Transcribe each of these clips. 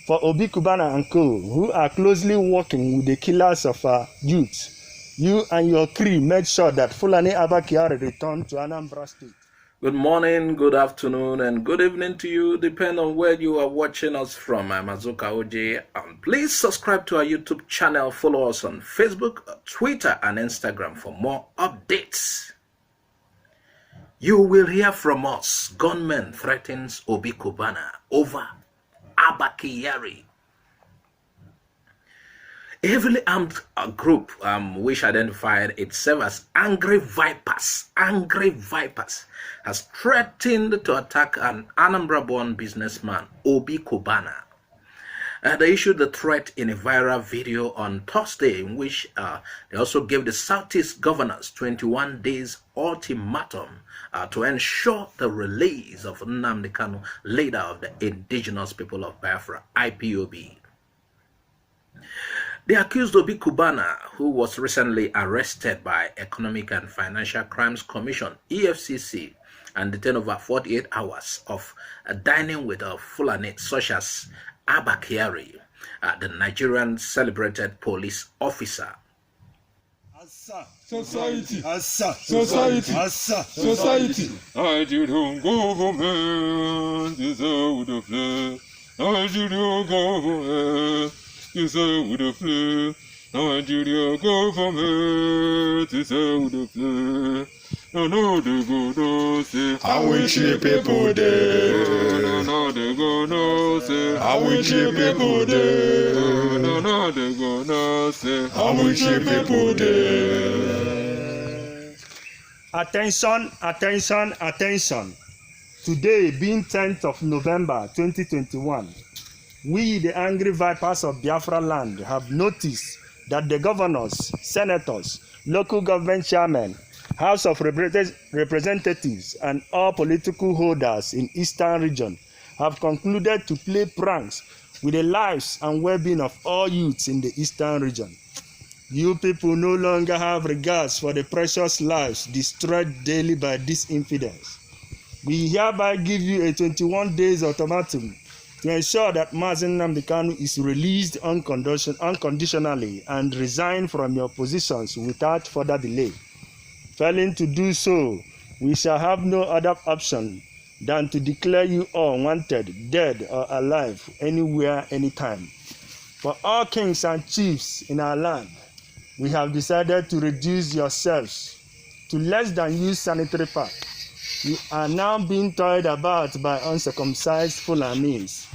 for Obi Cubana and co, who are closely working with the killers of our youth. You and your crew made sure that Fulani Abba Kyari returned to Anambra State. Good morning, good afternoon, and good evening to you, depending on where you are watching us from. I'm Azuka OJ, and please subscribe to our YouTube channel, follow us on Facebook, Twitter, and Instagram for more updates. You will hear from us. Gunmen threatens Obi Cubana over Abba Kyari. A heavily armed group, which identified itself as Angry Vipers, has threatened to attack an Anambra-born businessman, Obi Cubana. They issued the threat in a viral video on Thursday, in which they also gave the Southeast governors 21 days ultimatum to ensure the release of Nnamdi Kanu, leader of the indigenous people of Biafra, IPOB. They accused Obi Cubana, who was recently arrested by Economic and Financial Crimes Commission, EFCC, and detained over 48 hours of dining with a Fulani such as Abba Kyari, the Nigerian celebrated police officer. Society. Nigerian government is out of place. Nigerian government is out of place. Nigerian government is out of place. No, they gonna say, I will cheap people there. No, they gonna say, I will cheap people there. No, they gonna say, I will cheap people there. Attention. Today, being 10th of November 2021, we, the angry vipers of Biafra land, have noticed that the governors, senators, local government chairmen, House of Representatives, and all political holders in Eastern region have concluded to play pranks with the lives and well-being of all youths in the Eastern region. You people no longer have regards for the precious lives destroyed daily by these infidels. We hereby give you a 21 days ultimatum to ensure that Mazen Nnamdi Kanu is released unconditionally and resign from your positions without further delay. Failing to do so, we shall have no other option than to declare you all wanted, dead or alive, anywhere, anytime. For all kings and chiefs in our land, we have decided to reduce yourselves to less than used sanitary pad. You are now being toyed about by uncircumcised Fulanis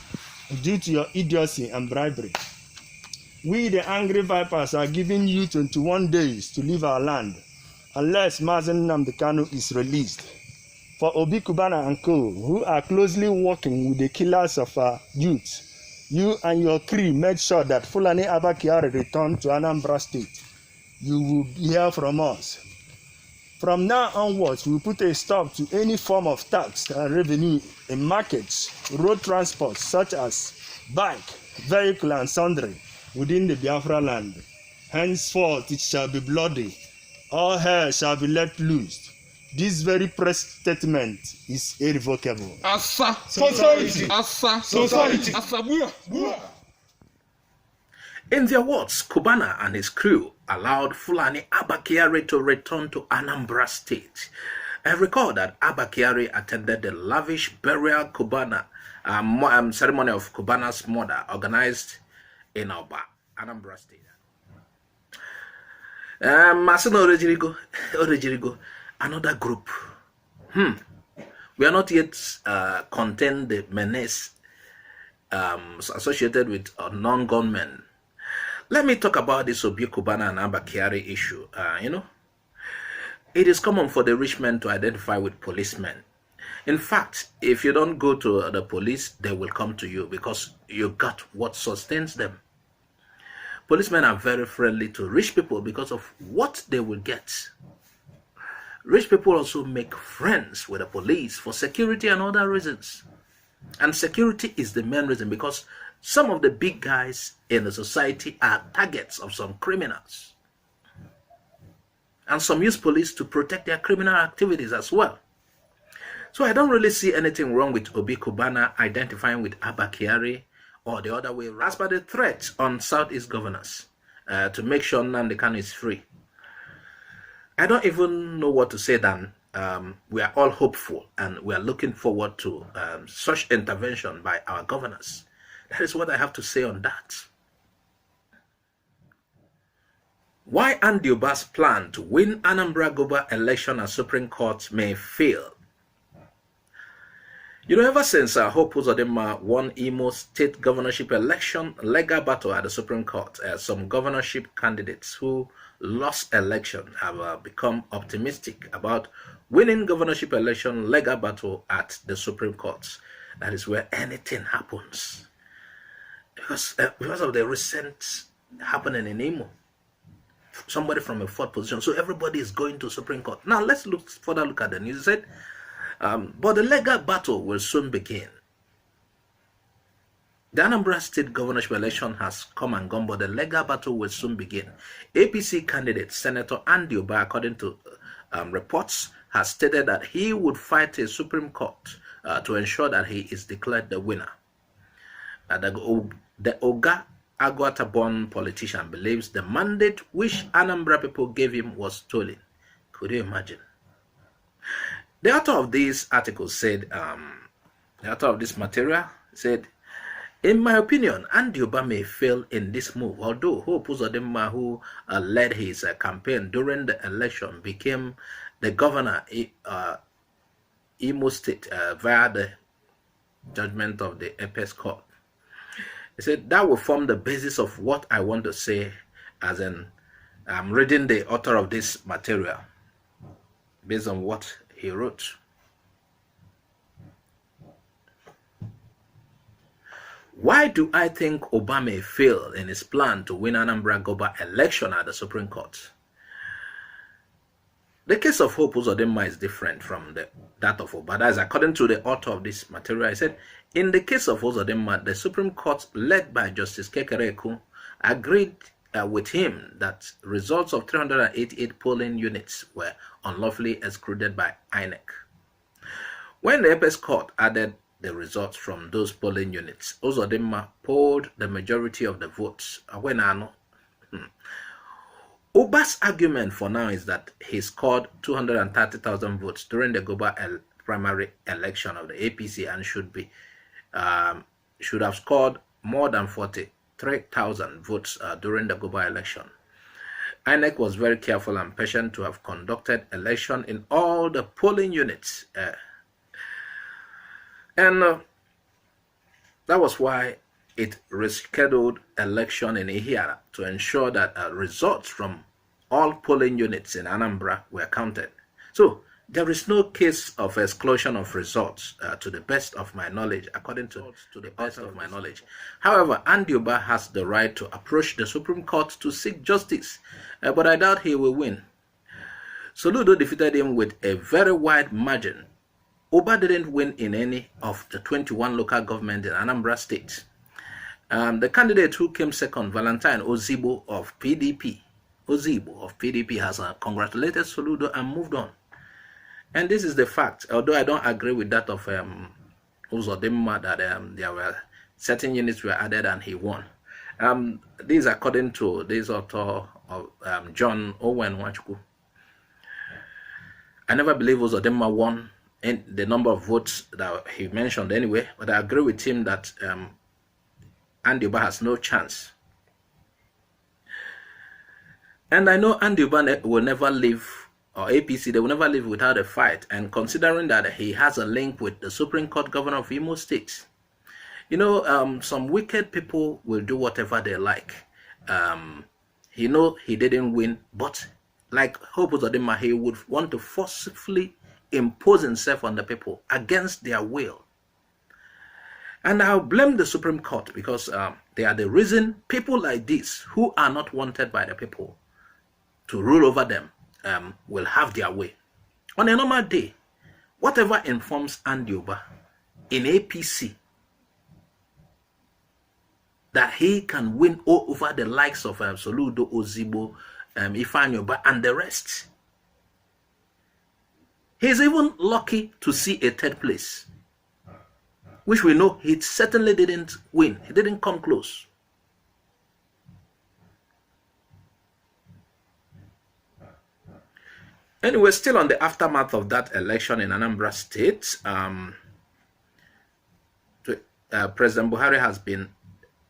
due to your idiocy and bribery. We, the angry vipers, are giving you 21 days to leave our land, unless Mazen Nnamdi Kanu is released. For Obi Cubana and co, who are closely working with the killers of our youth, you and your crew made sure that Fulani Abba Kyari returned to Anambra State. You will hear from us. From now onwards, we put a stop to any form of tax and revenue in markets, road transport such as bike, vehicle, and sundry within the Biafra land. Henceforth, it shall be bloody. All hell shall be let loose. This very press statement is irrevocable. Asa society. In their words, Cubana and his crew allowed Fulani Abba Kyari to return to Anambra State. I recall that Abba Kyari attended the lavish burial ceremony of Cubana's mother organized in Anambra State. Another group. We are not yet contained the menace associated with non-gunmen. Let me talk about this Obi Cubana and Abba Kyari issue. It is common for the rich men to identify with policemen. In fact, if you don't go to the police, they will come to you because you got what sustains them. Policemen are very friendly to rich people because of what they will get. Rich people also make friends with the police for security and other reasons. And security is the main reason because some of the big guys in the society are targets of some criminals. And some use police to protect their criminal activities as well. So I don't really see anything wrong with Obi Cubana identifying with Abba Kyari or the other way around. As per the threat on Southeast governors to make sure Nnamdi Kanu is free, I don't even know what to say than we are all hopeful and we are looking forward to such intervention by our governors. That is what I have to say on that. Why Andy Uba's plan to win Anambra Goba election at Supreme Court may fail. You know, ever since Hope Uzodinma won Imo State governorship election legal battle at the Supreme Court, some governorship candidates who lost election have become optimistic about winning governorship election legal battle at the Supreme Court. That is where anything happens. Because of the recent happening in Imo. Somebody from a fourth position. So everybody is going to Supreme Court. Now let's further look at the news. It said, but the legal battle will soon begin. The Anambra State governorship election has come and gone, but the legal battle will soon begin. APC candidate Senator Andy Uba, according to reports, has stated that he would fight a Supreme Court to ensure that he is declared the winner. The Oga Agwata-born politician believes the mandate which Anambra people gave him was stolen. Could you imagine? The author of this article said, the author of this material said, in my opinion, Andy Uba may fail in this move, although Hope Uzodinma, who led his campaign during the election, became the governor Imo State via the judgment of the Apex Court. He said that will form the basis of what I want to say, as in I'm reading the author of this material based on what he wrote. Why do I think Obama failed in his plan to win Anambra Goba election at the Supreme Court? The case of Hope Uzodinma is different from that of Oba. That is according to the author of this material. I said, in the case of Uzodinma, the Supreme Court, led by Justice Kekereekun, agreed with him that results of 388 polling units were unlawfully excluded by INEC. When the Apex Court added the results from those polling units, Uzodinma polled the majority of the votes. Oba's argument for now is that he scored 230,000 votes during the Goba primary election of the APC and should have scored more than 43,000 votes during the Goba election. INEC was very careful and patient to have conducted election in all the polling units. And that was why it rescheduled election in Ihiara to ensure that results from all polling units in Anambra were counted. So there is no case of exclusion of results to the best of my knowledge, according to the best of my knowledge. However, Andy Uba has the right to approach the Supreme Court to seek justice, but I doubt he will win. Soludo defeated him with a very wide margin. Uba didn't win in any of the 21 local governments in Anambra State. The candidate who came second, Valentine Ozigbo of PDP, has congratulated Soludo and moved on. And this is the fact, although I don't agree with that of Uzodinma that there were certain units were added and he won. This is according to this author of John Owen Nwachukwu. I never believe Uzodinma won in the number of votes that he mentioned anyway, but I agree with him that Andy Uba has no chance. And I know Andy Uba will never leave, or APC, they will never leave without a fight. And considering that he has a link with the Supreme Court governor of Imo State, you know, some wicked people will do whatever they like. He know he didn't win, but like Hope Uzodinma, he would want to forcefully impose himself on the people against their will. And I'll blame the Supreme Court because they are the reason people like this, who are not wanted by the people to rule over them, will have their way. On a normal day, whatever informs Andy Uba in APC that he can win over the likes of Soludo, Ozigbo, Ifeanyi Uba, and the rest, he's even lucky to see a third place. which we know he certainly didn't win. He didn't come close. Anyway, still on the aftermath of that election in Anambra State, President Buhari has been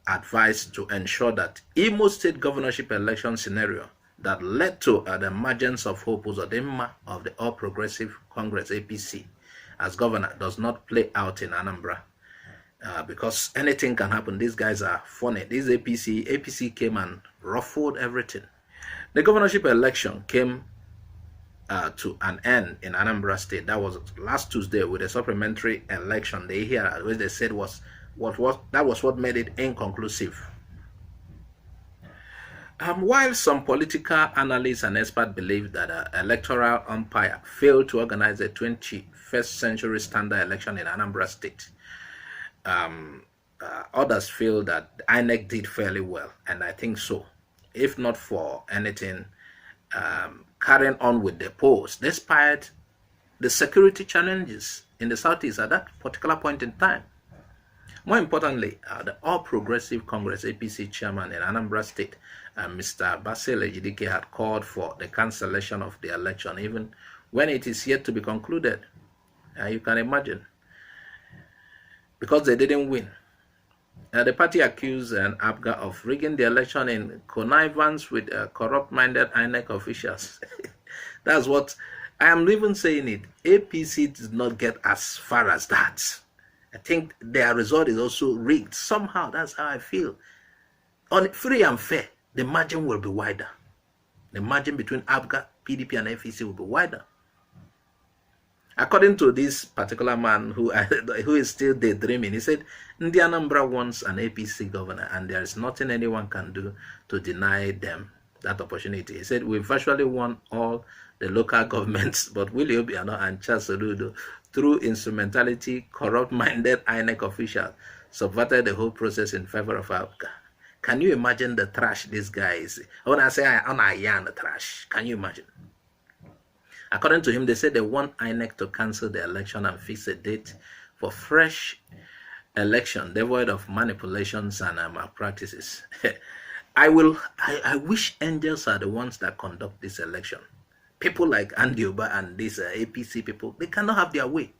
advised to ensure that Imo State governorship election scenario that led to the emergence of Hope Uzodimma of the All Progressive Congress APC as governor does not play out in Anambra, because anything can happen. These guys are funny. This APC came and ruffled everything. The governorship election came to an end in Anambra State. That was last Tuesday with a supplementary election they hear, which they said was what made it inconclusive. While some political analysts and experts believe that an electoral umpire failed to organize a 21st century standard election in Anambra State, others feel that the INEC did fairly well, and I think so. If not for anything, carrying on with the polls, despite the security challenges in the Southeast at that particular point in time. More importantly, the All Progressive Congress APC chairman in Anambra State, Mr. Basil Ejidike, had called for the cancellation of the election, even when it is yet to be concluded. You can imagine, because they didn't win. The party accused Abga of rigging the election in connivance with corrupt-minded INEC officials. That's what I am even saying it. APC did not get as far as that. I think their result is also rigged. Somehow, that's how I feel. On free and fair, the margin will be wider. The margin between Abga, PDP, and FEC will be wider. According to this particular man who is still daydreaming, he said, Ndi Anambra wants an APC governor, and there is nothing anyone can do to deny them that opportunity. He said, we virtually won all the local governments, but Willie Obiano and Charles Soludo, through instrumentality, corrupt-minded INEC officials, subverted the whole process in favor of Abga. Can you imagine the trash these guys? When I say I am the trash, can you imagine? According to him, they said they want INEC to cancel the election and fix a date for fresh election, devoid of manipulations and malpractices. I wish angels are the ones that conduct this election. People like Andy Oba and these APC people, they cannot have their way.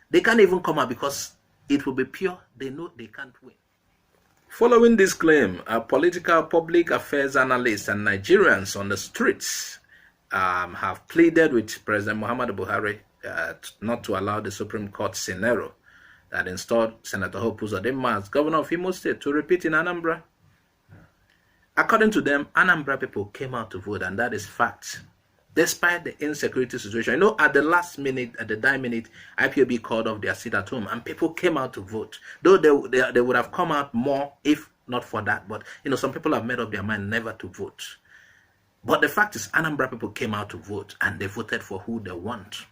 They can't even come out because it will be pure. They know they can't win. Following this claim, political public affairs analysts and Nigerians on the streets have pleaded with President Muhammadu Buhari not to allow the Supreme Court scenario that installed Senator Hope Uzodimma as governor of Imo State to repeat in Anambra. According to them, Anambra people came out to vote, and that is fact. Despite the insecurity situation, you know, at the last minute, at the dying minute, IPOB called off their seat at home, and people came out to vote. Though they would have come out more if not for that. But, you know, some people have made up their mind never to vote. But the fact is, Anambra people came out to vote, and they voted for who they want.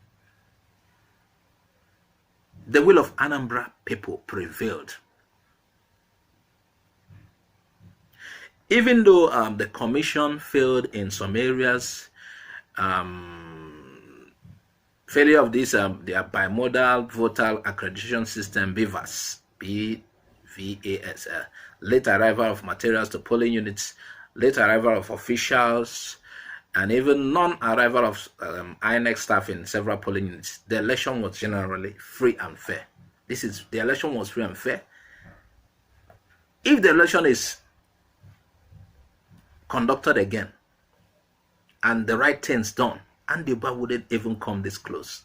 The will of Anambra people prevailed. Even though the commission failed in some areas, failure of this their bimodal voter accreditation system, BVAS, BVAS, late arrival of materials to polling units, late arrival of officials, and even non-arrival of INEC staff in several polling units, the election was generally free and fair. The election was free and fair. If the election is conducted again and the right things done, and the bar wouldn't even come this close.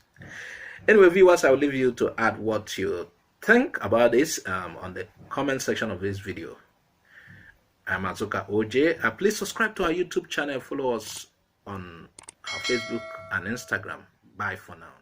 Anyway, viewers, I will leave you to add what you think about this on the comment section of this video. I'm Azuka OJ. Please subscribe to our YouTube channel, follow us on our Facebook and Instagram. Bye for now.